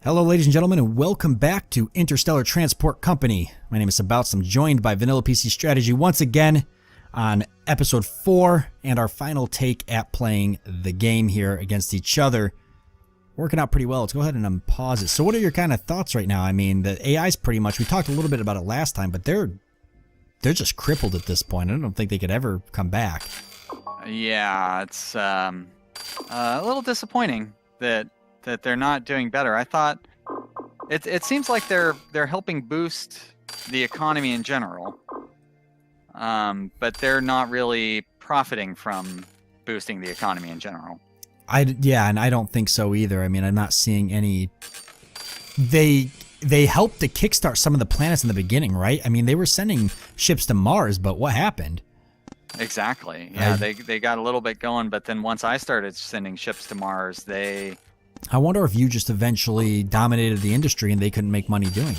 Hello, ladies and gentlemen, and welcome back to Interstellar Transport Company. My name is Sabouts. I'm joined by VanillaPCstrategy once again on episode 4 and our final take at playing the game here against each other. Working out pretty well. Let's go ahead and unpause it. So what are your kind of thoughts right now? I mean, the AI's pretty much, we talked a little bit about it last time, but they're just crippled at this point. I don't think they could ever come back. Yeah, it's a little disappointing that they're not doing better. I thought it seems like they're helping boost the economy in general, but they're not really profiting from boosting the economy in general. Yeah, and I don't think so either. I mean, I'm not seeing any. They helped to kickstart some of the planets in the beginning, right? I mean, they were sending ships to Mars, but what happened? Exactly. Yeah, they got a little bit going, but then once I started sending ships to Mars, I wonder if you just eventually dominated the industry and they couldn't make money doing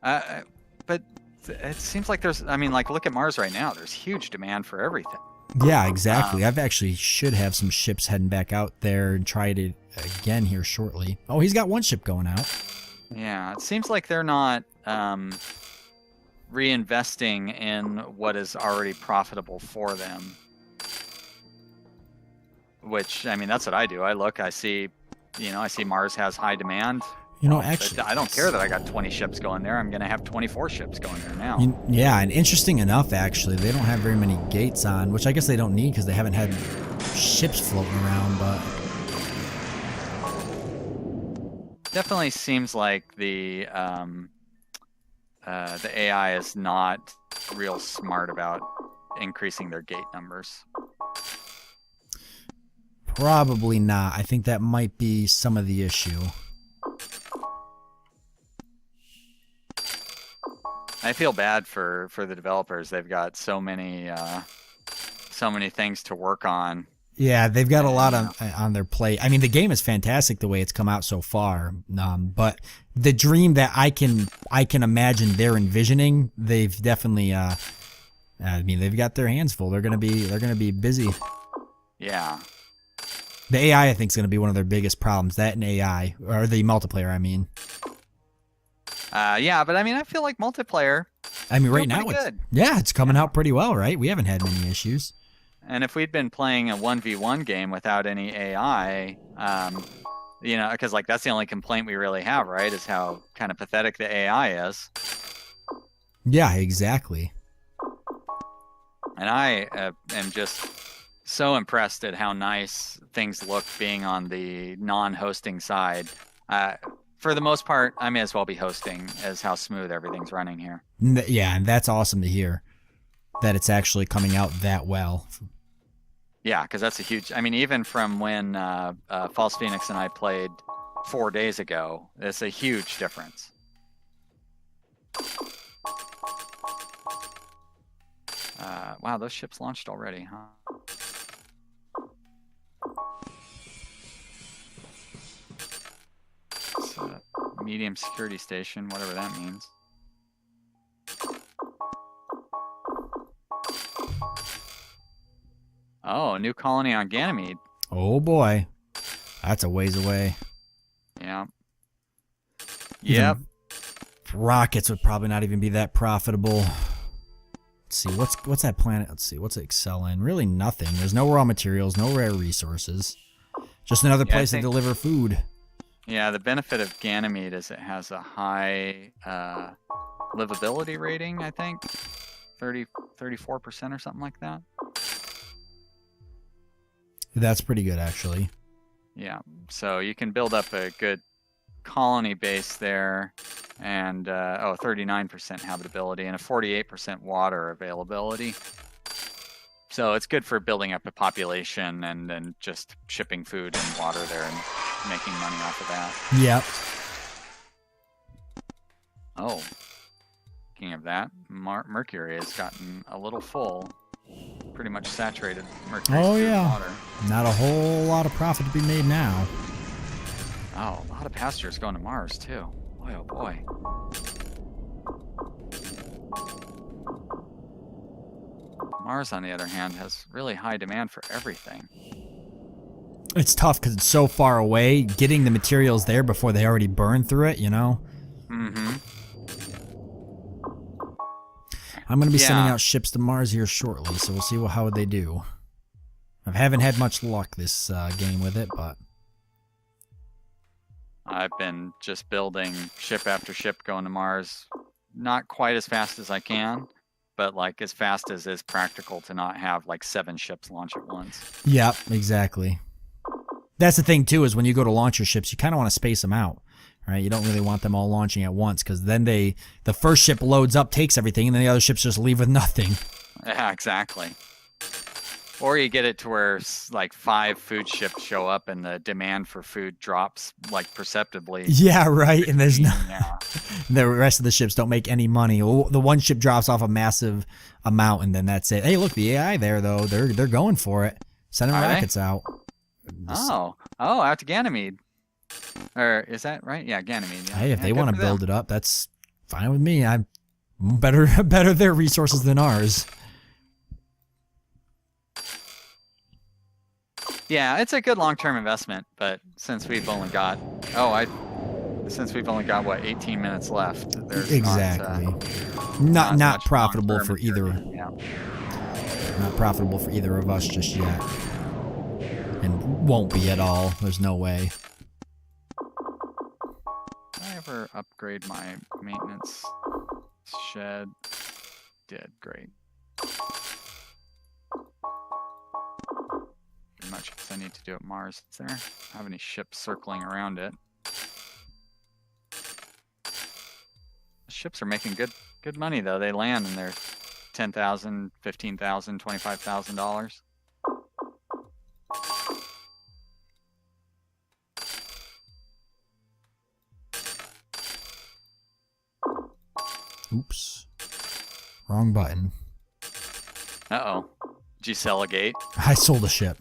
it. But it seems like look at Mars right now. There's huge demand for everything. Yeah, exactly. I've actually should have some ships heading back out there and tried it again here shortly. Oh, he's got one ship going out. Yeah, it seems like they're not reinvesting in what is already profitable for them. Which, I mean, that's what I do. I see Mars has high demand. Actually, I don't care that I got 20 ships going there. I'm going to have 24 ships going there now. Yeah, and interesting enough, actually, they don't have very many gates on, which I guess they don't need because they haven't had ships floating around, but... Definitely seems like the AI is not real smart about increasing their gate numbers. Probably not. I think that might be some of the issue. I feel bad for the developers. They've got so many things to work on. Yeah, they've got a lot on their plate. I mean, the game is fantastic the way it's come out so far. But the dream that I can imagine they're envisioning, they've definitely they've got their hands full. They're gonna be busy. Yeah. The AI, I think, is going to be one of their biggest problems. That and AI, or the multiplayer, I mean. Yeah, but I mean, I feel like multiplayer. I mean, right now, it's coming out pretty well, right? We haven't had many issues. And if we'd been playing a 1v1 game without any AI, because that's the only complaint we really have, right? Is how kind of pathetic the AI is. Yeah, exactly. And I am just so impressed at how nice things look being on the non-hosting side. For the most part, I may as well be hosting as how smooth everything's running here. Yeah, and that's awesome to hear that it's actually coming out that well. Yeah, because that's a huge... I mean, even from when False Phoenix and I played 4 days ago, it's a huge difference. Wow, those ships launched already, huh? Medium security station, whatever that means. Oh, a new colony on Ganymede. Oh boy, that's a ways away. Yeah. Yep. Rockets would probably not even be that profitable. Let's see, what's that planet? Let's see, what's it excel in? Really nothing. There's no raw materials, no rare resources. Just another place to deliver food. Yeah, the benefit of Ganymede is it has a high livability rating, I think. 34% or something like that. That's pretty good, actually. Yeah, so you can build up a good colony base there, and 39% habitability and a 48% water availability. So it's good for building up a population and then just shipping food and water there and making money off of that. Yep. Oh, speaking of that, Mercury has gotten a little full. Pretty much saturated Mercury. Oh yeah. Water. Not a whole lot of profit to be made now. Oh, a lot of passengers going to Mars too. Boy, oh boy. Mars, on the other hand, has really high demand for everything. It's tough because it's so far away. Getting the materials there before they already burn through it, you know? Mm-hmm. I'm going to be sending out ships to Mars here shortly, so we'll see how they do. I haven't had much luck this game with it, but... I've been just building ship after ship going to Mars. Not quite as fast as I can, but like as fast as is practical to not have like 7 ships launch at once. Yep, exactly. That's the thing, too, is when you go to launch your ships, you kind of want to space them out. Right, you don't really want them all launching at once because then the first ship loads up, takes everything, and then the other ships just leave with nothing. Yeah, exactly. Or you get it to where like 5 food ships show up and the demand for food drops like perceptibly. Yeah, right. And there's no Yeah. The rest of the ships don't make any money. The one ship drops off a massive amount, and then that's it. Hey, look, the AI there though, they're going for it. Sending rockets out. Oh, out to Ganymede. Or is that right? Yeah, Ganymede. Yeah. Hey, if they want to build it up, that's fine with me. I'm better their resources than ours. Yeah, it's a good long-term investment, but since we've only got what 18 minutes left, there's exactly not profitable for either. Yeah. Not profitable for either of us just yet, and won't be at all. There's no way. Did I ever upgrade my maintenance shed? Did. Great. Pretty much because I need to do at Mars. Is there? I don't have any ships circling around it. The ships are making good money though. They land and they're $10,000, $15,000, $25,000. Oops. Wrong button. Uh-oh. Did you sell a gate? I sold a ship.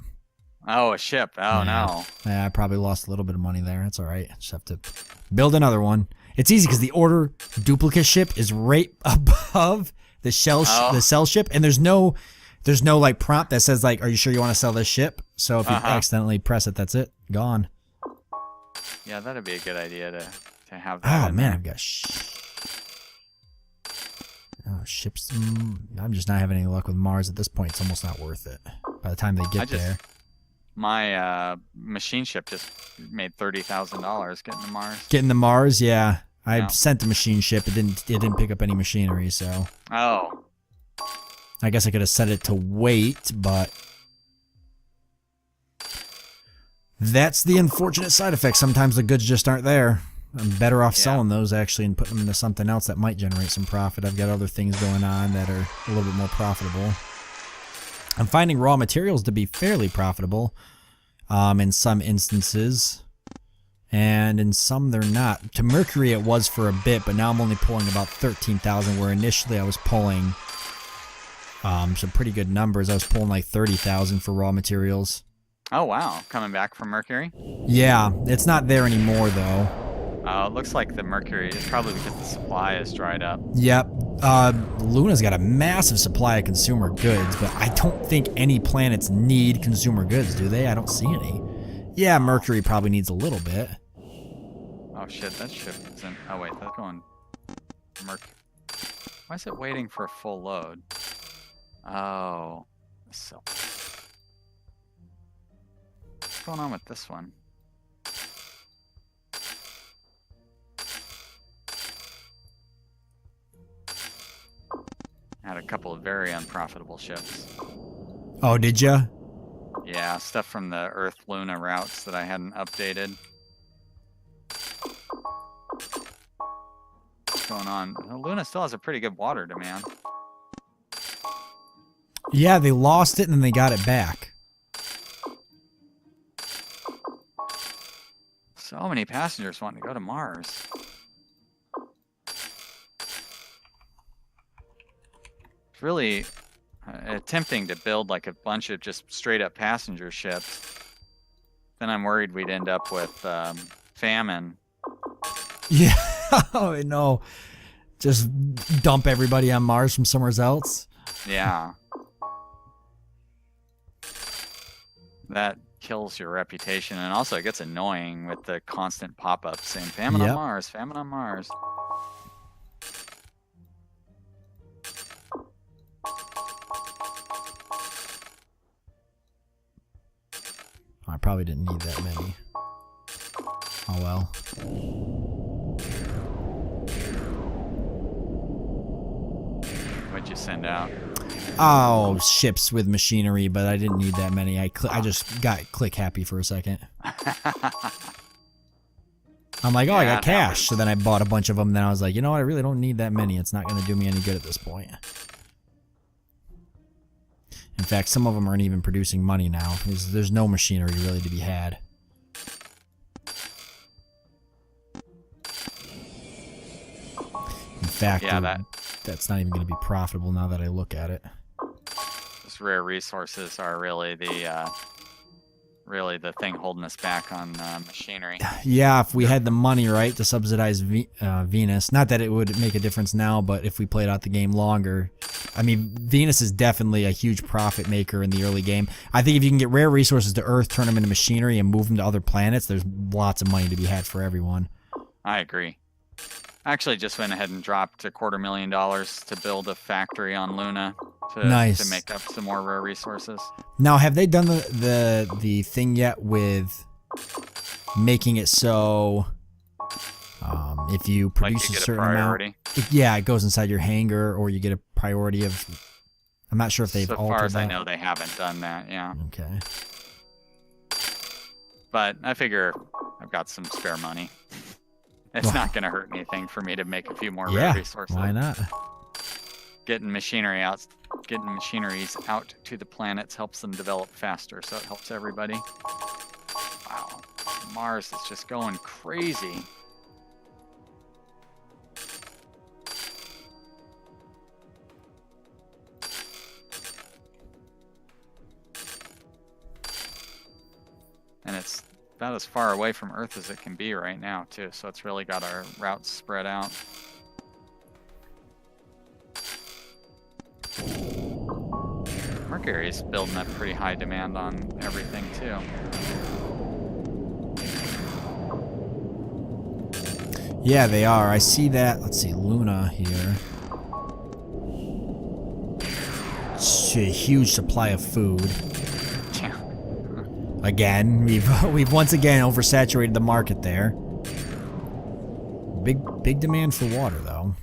Oh, a ship. Oh, no. Yeah, I probably lost a little bit of money there. That's all right. Just have to build another one. It's easy because the order duplicate ship is right above the the cell ship, and there's no like prompt that says like, "Are you sure you want to sell this ship?" So if you accidentally press it, that's it. Gone. Yeah, that'd be a good idea to have that. Oh man, I've got ships. I'm just not having any luck with Mars at this point. It's almost not worth it. By the time they get there. My machine ship just made $30,000 getting to Mars. Getting to Mars, yeah. I sent the machine ship. It didn't pick up any machinery, so. Oh. I guess I could have set it to wait, but that's the unfortunate side effect. Sometimes the goods just aren't there. I'm better off selling those actually and putting them into something else that might generate some profit. I've got other things going on that are a little bit more profitable. I'm finding raw materials to be fairly profitable in some instances, and in some they're not. To Mercury it was for a bit, but now I'm only pulling about 13,000, where initially I was pulling some pretty good numbers. I was pulling like 30,000 for raw materials. Oh, wow. Coming back from Mercury? Yeah, it's not there anymore, though. It looks like the Mercury is probably because the supply is dried up. Yep. Luna's got a massive supply of consumer goods, but I don't think any planets need consumer goods, do they? I don't see any. Yeah, Mercury probably needs a little bit. Oh shit, that ship isn't... Oh wait, that's going... Mercury. Why is it waiting for a full load? Oh. So... What's going on with this one? I had a couple of very unprofitable ships. Oh, did ya? Yeah, stuff from the Earth-Luna routes that I hadn't updated. What's going on? Luna still has a pretty good water demand. Yeah, they lost it and then they got it back. So many passengers wanting to go to Mars. It's really attempting to build like a bunch of just straight up passenger ships. Then I'm worried we'd end up with famine. Yeah, oh no. Just dump everybody on Mars from somewhere else. Yeah. That kills your reputation, and also it gets annoying with the constant pop-ups saying famine on Mars, famine on Mars. I probably didn't need that many. Oh well. What'd you send out? Oh, ships with machinery, but I didn't need that many. I just got click happy for a second. I'm like, oh, I got cash. So then I bought a bunch of them. Then I was like, you know what? I really don't need that many. It's not going to do me any good at this point. In fact, some of them aren't even producing money now. There's no machinery really to be had. In fact, that's not even going to be profitable now that I look at it. Those rare resources are really the thing holding us back on machinery. Yeah, if we had the money, right, to subsidize Venus. Not that it would make a difference now, but if we played out the game longer. I mean, Venus is definitely a huge profit maker in the early game. I think if you can get rare resources to Earth, turn them into machinery, and move them to other planets, there's lots of money to be had for everyone. I agree. I actually just went ahead and dropped $250,000 to build a factory on Luna to make up some more rare resources. Now, have they done the thing yet with making it so if you produce a certain amount, it goes inside your hangar, or you get a priority of? I'm not sure if they've altered that. So far as I know, they haven't done that. Yeah. Okay. But I figure I've got some spare money. It's not going to hurt anything for me to make a few more rare resources. Why not? Getting machineries out to the planets helps them develop faster, so it helps everybody. Wow, Mars is just going crazy. And it's about as far away from Earth as it can be right now, too, so it's really got our routes spread out. Mercury's building up pretty high demand on everything, too. Yeah, they are. I see that. Let's see, Luna here. It's a huge supply of food. Again, we've once again oversaturated the market there. Big demand for water, though.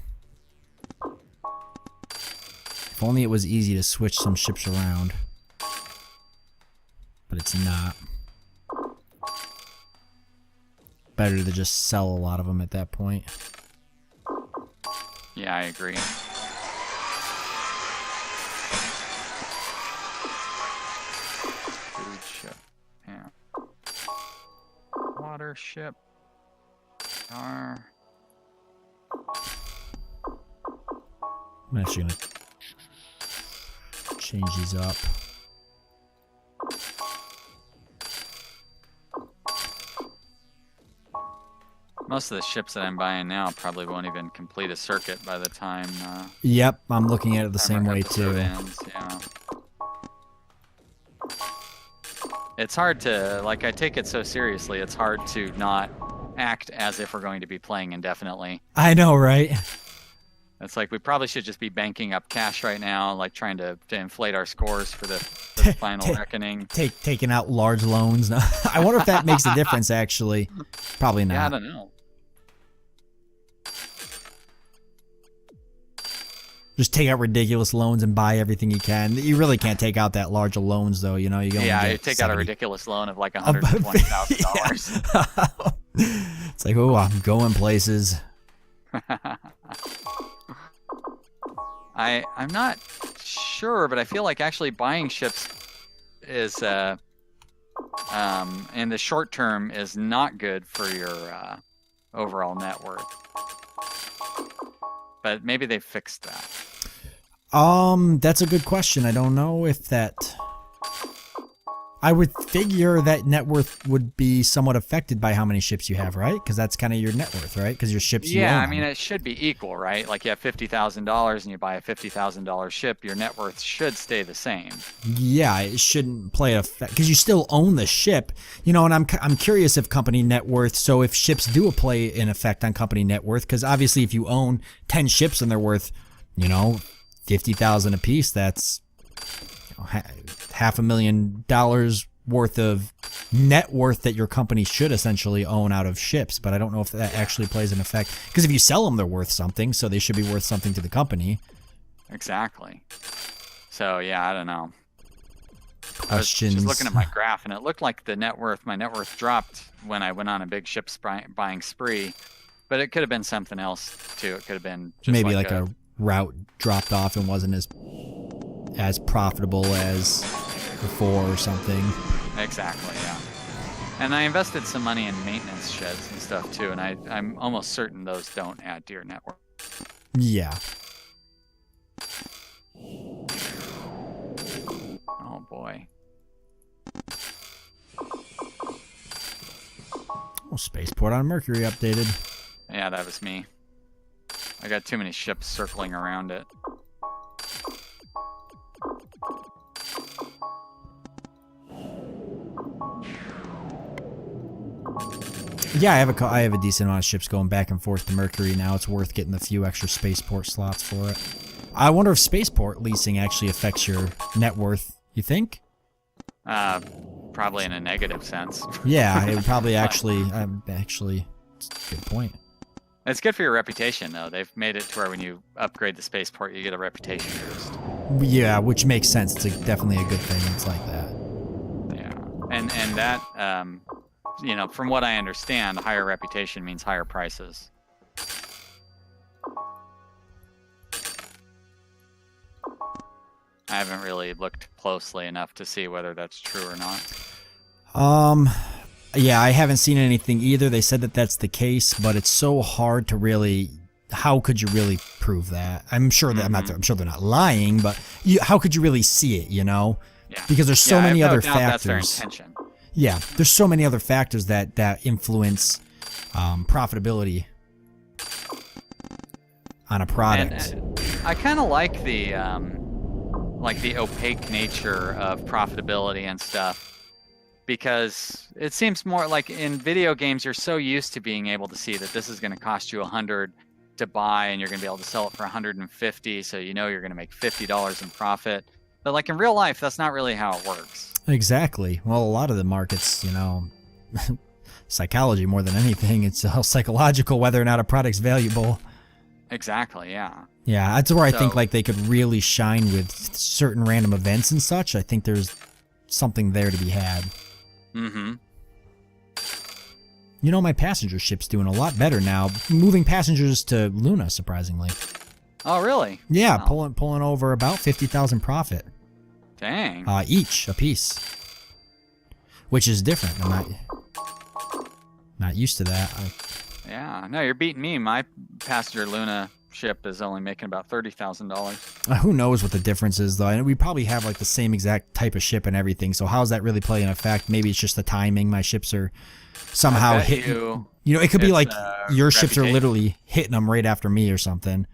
If only it was easy to switch some ships around. But it's not. Better to just sell a lot of them at that point. Yeah, I agree. Food ship. Yeah. Water ship. Car. I'm actually gonna change these up. Most of the ships that I'm buying now probably won't even complete a circuit by the time. Yep, I'm looking at it the same way too. Ends, yeah. It's hard to, like, I take it so seriously, it's hard to not act as if we're going to be playing indefinitely. I know, right? It's like we probably should just be banking up cash right now, like trying to inflate our scores for the final reckoning. Taking out large loans. I wonder if that makes a difference, actually. Probably not. Yeah, I don't know. Just take out ridiculous loans and buy everything you can. You really can't take out that large of loans, though. You know, you take out a ridiculous loan of like $120,000. It's like, oh, I'm going places. I'm not sure, but I feel like actually buying ships is in the short term is not good for your overall net worth. But maybe they fixed that. That's a good question. I don't know if that. I would figure that net worth would be somewhat affected by how many ships you have, right? Because that's kind of your net worth, right? Because your ships you Yeah, own I mean, them. it should be equal, right? Like you have $50,000 and you buy a $50,000 ship, your net worth should stay the same. Yeah, it shouldn't play a because you still own the ship, you know. And I'm curious if company net worth. So if ships do play an effect on company net worth, because obviously if you own 10 ships and they're worth, you know, 50,000 a piece, that's $500,000 worth of net worth that your company should essentially own out of ships. But I don't know if that actually plays an effect, because if you sell them, they're worth something, so they should be worth something to the company. Exactly. So yeah, I don't know. Questions. I was just looking at my graph, and it looked like my net worth dropped when I went on a big ship buying spree. But it could have been something else too. It could have been just maybe like a route dropped off and wasn't as profitable as before or something. Exactly, yeah. And I invested some money in maintenance sheds and stuff too, and I'm almost certain those don't add to your net worth. Yeah. Oh boy. Oh, spaceport on Mercury updated. Yeah, that was me. I got too many ships circling around it. Yeah, I have a decent amount of ships going back and forth to Mercury now. It's worth getting a few extra spaceport slots for it. I wonder if spaceport leasing actually affects your net worth. You think? Probably in a negative sense. Yeah, it would probably actually. It's a good point. It's good for your reputation, though. They've made it to where when you upgrade the spaceport, you get a reputation boost. Yeah, which makes sense. It's definitely a good thing. It's like that. Yeah, and that, you know, from what I understand, higher reputation means higher prices. I haven't really looked closely enough to see whether that's true or not. Yeah, I haven't seen anything either. They said that that's the case, but it's so hard to really. How could you really prove that? I'm sure that I'm sure they're not lying, but how could you really see it? You know, Yeah. Because there's so many other factors. That's their intention. Yeah, there's so many other factors that influence profitability on a product. And I kind of like the opaque nature of profitability and stuff, because it seems more like in video games you're so used to being able to see that this is going to cost you 100 to buy and you're going to be able to sell it for 150, so you know you're going to make $50 in profit. But like in real life, that's not really how it works. Exactly. Well, a lot of the markets, you know, psychology more than anything, it's psychological whether or not a product's valuable. Exactly, yeah. Yeah, that's where I think like they could really shine with certain random events and such. I think there's something there to be had. Mm-hmm. You know, my passenger ship's doing a lot better now, moving passengers to Luna, surprisingly. Oh, really? Yeah, Wow. pulling over about 50,000 profit. Dang. Each a piece, which is different. I'm not used to that. Yeah. No, you're beating me. My passenger Luna ship is only making about $30,000. Who knows what the difference is, though? And we probably have like the same exact type of ship and everything. So how's that really playing an effect? Maybe it's just the timing. My ships are somehow hitting. You know, it could be like your ships are literally hitting them right after me or something.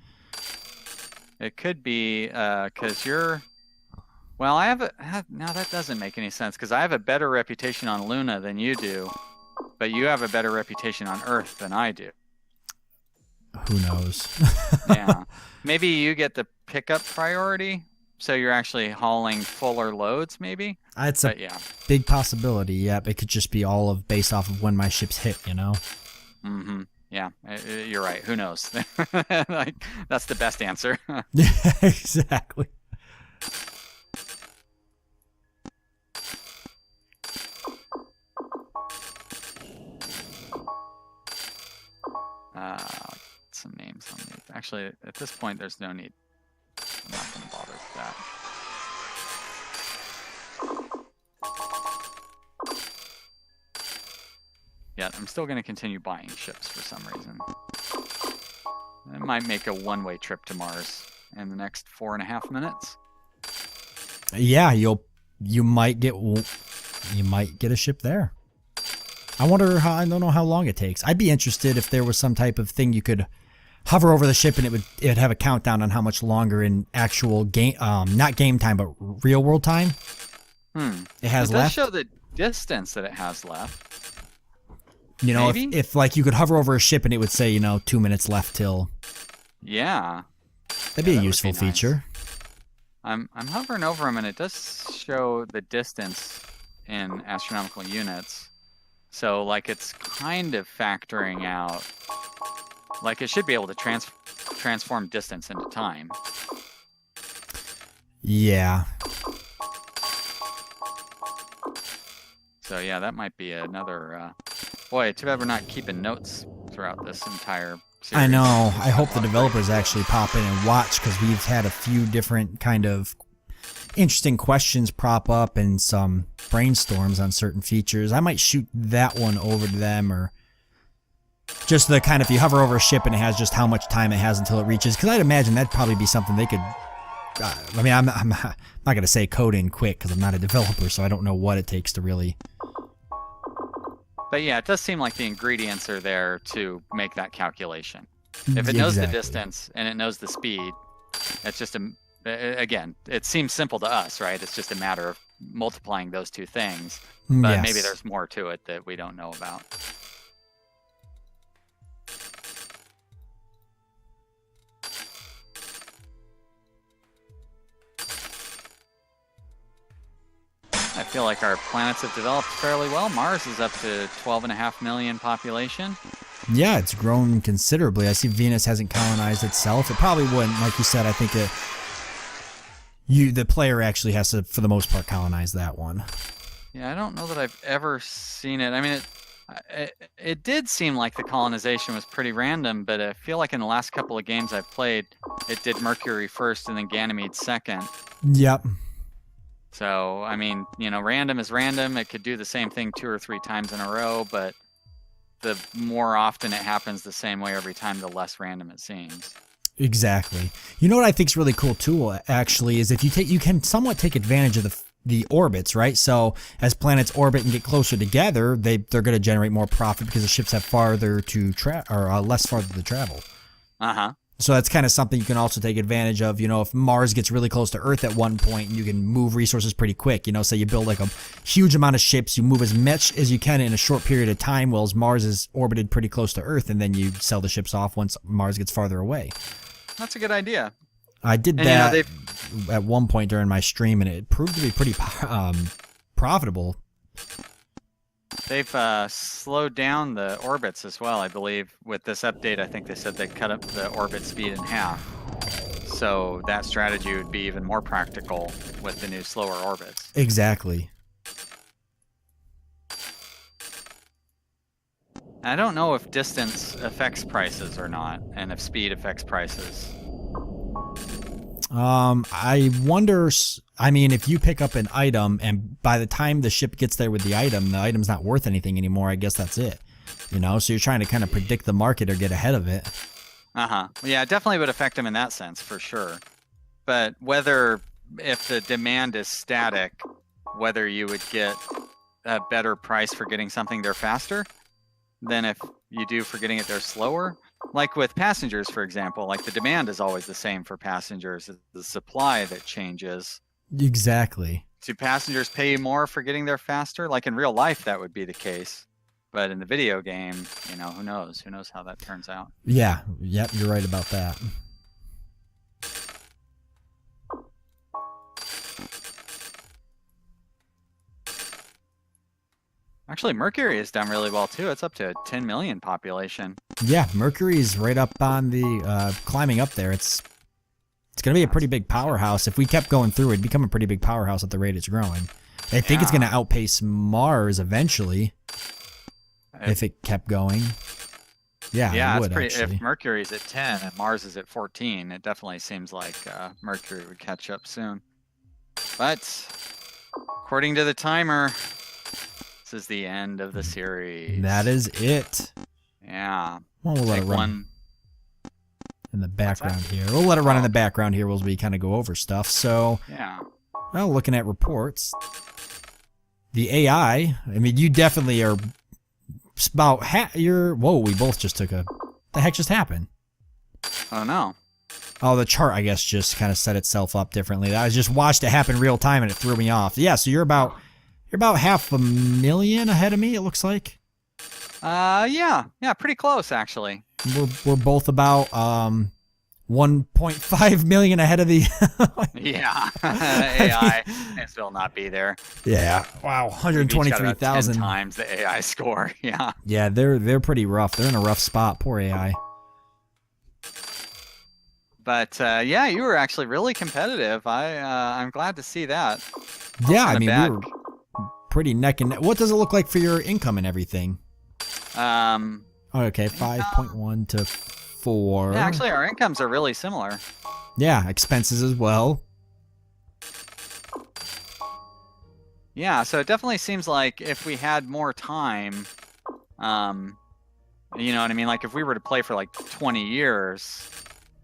It could be because you're. Well, now that doesn't make any sense, because I have a better reputation on Luna than you do, but you have a better reputation on Earth than I do. Who knows? Yeah. Maybe you get the pickup priority, so you're actually hauling fuller loads, maybe? It's a big possibility, yeah. It could just be based off of when my ships hit, you know? Mm-hmm. Yeah, you're right. Who knows? Like, that's the best answer. Yeah, exactly. Some names on these. Actually, at this point, there's no need. I'm not going to bother with that. Yeah, I'm still going to continue buying ships for some reason. I might make a one-way trip to Mars in the next 4.5 minutes. Yeah, you might get you might get a ship there. I wonder how, I don't know how long it takes. I'd be interested if there was some type of thing you could hover over the ship and it'd have a countdown on how much longer in actual game, not game time, but real world time. It has left. It does show the distance that it has left. You know, if like you could hover over a ship and it would say, 2 minutes left till. Yeah. That'd be a useful feature. I'm hovering over them and it does show the distance in astronomical units. So like it's kind of factoring out, like it should be able to transform distance into time. Yeah. So yeah, that might be another, boy, too bad we're not keeping notes throughout this entire series. I know. I hope the developers actually pop in and watch, because we've had a few different kind of interesting questions prop up and some brainstorms on certain features. I might shoot that one over to them, or just the kind of, if you hover over a ship and it has just how much time it has until it reaches, because I'd imagine that'd probably be something they could, I mean, I'm not going to say code in quick because I'm not a developer, so I don't know what it takes to really. But yeah, it does seem like the ingredients are there to make that calculation. If it knows the distance and it knows the speed, it's just again, it seems simple to us, right? It's just a matter of multiplying those two things. But maybe there's more to it that we don't know about. I feel like our planets have developed fairly well. Mars is up to 12.5 million population. Yeah, it's grown considerably. I see Venus hasn't colonized itself. It probably wouldn't. Like you said, I think the player actually has to, for the most part, colonize that one. Yeah, I don't know that I've ever seen it. I mean, it did seem like the colonization was pretty random, but I feel like in the last couple of games I've played, it did Mercury first and then Ganymede second. Yep. So, I mean, random is random. It could do the same thing 2 or 3 times in a row, but the more often it happens the same way every time, the less random it seems. Exactly. You know what I think is really cool too, actually, is if you can somewhat take advantage of the orbits, right? So as planets orbit and get closer together, they're going to generate more profit because the ships have farther to less farther to travel. So that's kind of something you can also take advantage of. If Mars gets really close to Earth at one point, you can move resources pretty quick. Say you build like a huge amount of ships, you move as much as you can in a short period of time, while Mars is orbited pretty close to Earth, and then you sell the ships off once Mars gets farther away. That's a good idea. I did that at one point during my stream, and it proved to be pretty profitable. They've slowed down the orbits as well, I believe. With this update, I think they said they cut up the orbit speed in half. So that strategy would be even more practical with the new slower orbits. Exactly. I don't know if distance affects prices or not, and if speed affects prices. I wonder, I mean, if you pick up an item and by the time the ship gets there with the item's not worth anything anymore, I guess that's it. So you're trying to kind of predict the market or get ahead of it. Yeah, it definitely would affect them in that sense, for sure. But if the demand is static, whether you would get a better price for getting something there faster than if you do for getting it there slower. Like with passengers, for example, like the demand is always the same for passengers. It's the supply that changes. Exactly. Do passengers pay you more for getting there faster? Like in real life, that would be the case. But in the video game, who knows? Who knows how that turns out? Yeah. Yep, you're right about that. Actually, Mercury has done really well, too. It's up to 10 million population. Yeah, Mercury's right up on the, climbing up there. It's going to be a pretty big powerhouse. If we kept going through, it'd become a pretty big powerhouse at the rate it's growing. I think it's going to outpace Mars eventually, if it kept going. Yeah, it would, actually. If Mercury's at 10 and Mars is at 14, it definitely seems like Mercury would catch up soon. But, according to the timer, this is the end of the series. That is it. Yeah. Well, we'll let it run in the background here. We'll let it run in the background here as we kind of go over stuff. So, yeah. Well, looking at reports, the AI, I mean, you definitely are about whoa, we both just took the heck just happened? Oh, no. Oh, the chart, I guess, just kind of set itself up differently. I just watched it happen real time and it threw me off. Yeah, so you're about 500,000 ahead of me, it looks like. Yeah, pretty close, actually. We're both about 1.5 million ahead of the Yeah, AI may still not be there. Yeah, wow, 123,000 times the AI score. Yeah. Yeah, they're pretty rough. They're in a rough spot. Poor AI. But yeah, you were actually really competitive. I'm glad to see that. Yeah, I mean, we were pretty neck and neck. What does it look like for your income and everything? Okay, 5.1 to 4. Yeah, actually, our incomes are really similar. Yeah, expenses as well. Yeah, so it definitely seems like if we had more time, you know what I mean? Like if we were to play for like 20 years,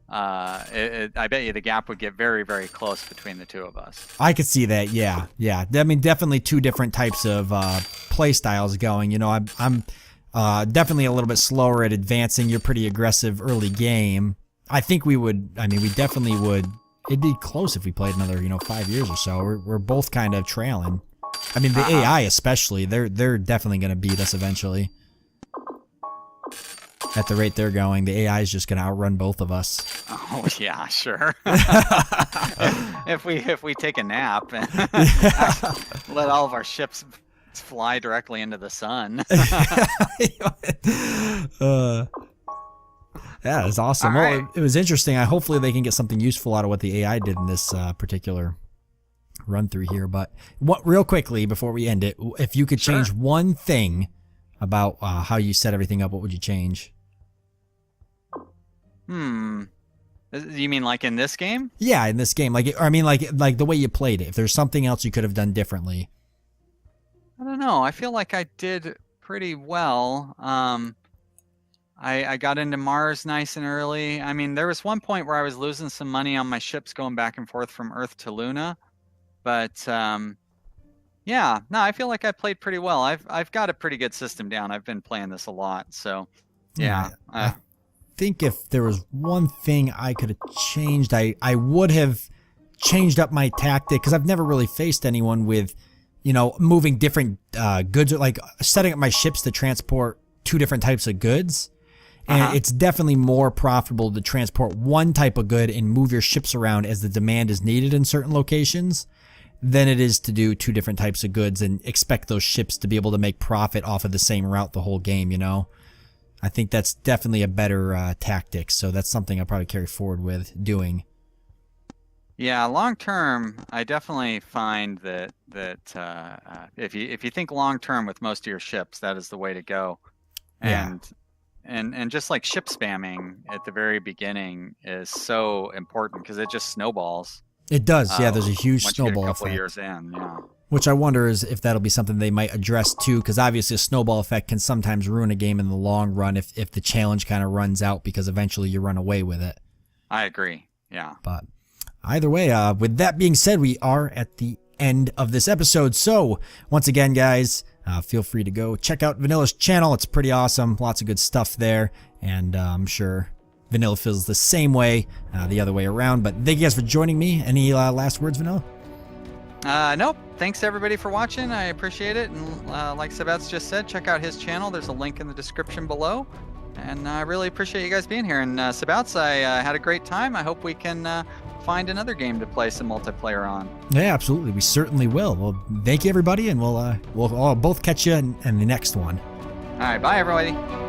I bet you the gap would get very, very close between the two of us. I could see that. Yeah. I mean, definitely two different types of play styles going. You know, I'm definitely a little bit slower at advancing. You're pretty aggressive early game. I think we definitely would. It'd be close if we played another, 5 years or so. We're both kind of trailing. I mean, the AI especially, they're definitely going to beat us eventually. At the rate they're going, the AI is just going to outrun both of us. Oh yeah, sure. if we take a nap and let all of our ships fly directly into the sun. Yeah, it's awesome. Right. Well, it was interesting. Hopefully they can get something useful out of what the AI did in this particular run through here. But real quickly before we end it, if you could change one thing about how you set everything up, what would you change? You mean like in this game? Yeah, in this game. Like the way you played it. If there's something else you could have done differently. I don't know. I feel like I did pretty well. I got into Mars nice and early. I mean, there was one point where I was losing some money on my ships going back and forth from Earth to Luna. But yeah, no, I feel like I played pretty well. I've got a pretty good system down. I've been playing this a lot. So yeah. I think if there was one thing I could have changed, I would have changed up my tactic, because I've never really faced anyone with, moving different goods, or like setting up my ships to transport two different types of goods. And it's definitely more profitable to transport one type of good and move your ships around as the demand is needed in certain locations than it is to do two different types of goods and expect those ships to be able to make profit off of the same route the whole game, I think that's definitely a better tactic. So that's something I'll probably carry forward with doing. Yeah, long term, I definitely find that if you think long term with most of your ships, that is the way to go. And just like ship spamming at the very beginning is so important because it just snowballs. It does. Yeah, there's a huge once you get snowball a couple effect. Years in, yeah. Which I wonder is if that'll be something they might address too, because obviously a snowball effect can sometimes ruin a game in the long run if the challenge kind of runs out, because eventually you run away with it. I agree. Yeah. But either way, with that being said, we are at the end of this episode. So once again, guys, feel free to go check out Vanilla's channel. It's pretty awesome. Lots of good stuff there. And I'm sure Vanilla feels the same way the other way around. But thank you guys for joining me. Any last words, Vanilla? Nope. Thanks everybody for watching. I appreciate it. And like Sabouts just said, check out his channel. There's a link in the description below. And I really appreciate you guys being here. And Sabouts, I had a great time. I hope we can find another game to play some multiplayer on. Yeah, absolutely. We certainly will. Well, thank you, everybody. And we'll both catch you in the next one. All right. Bye, everybody.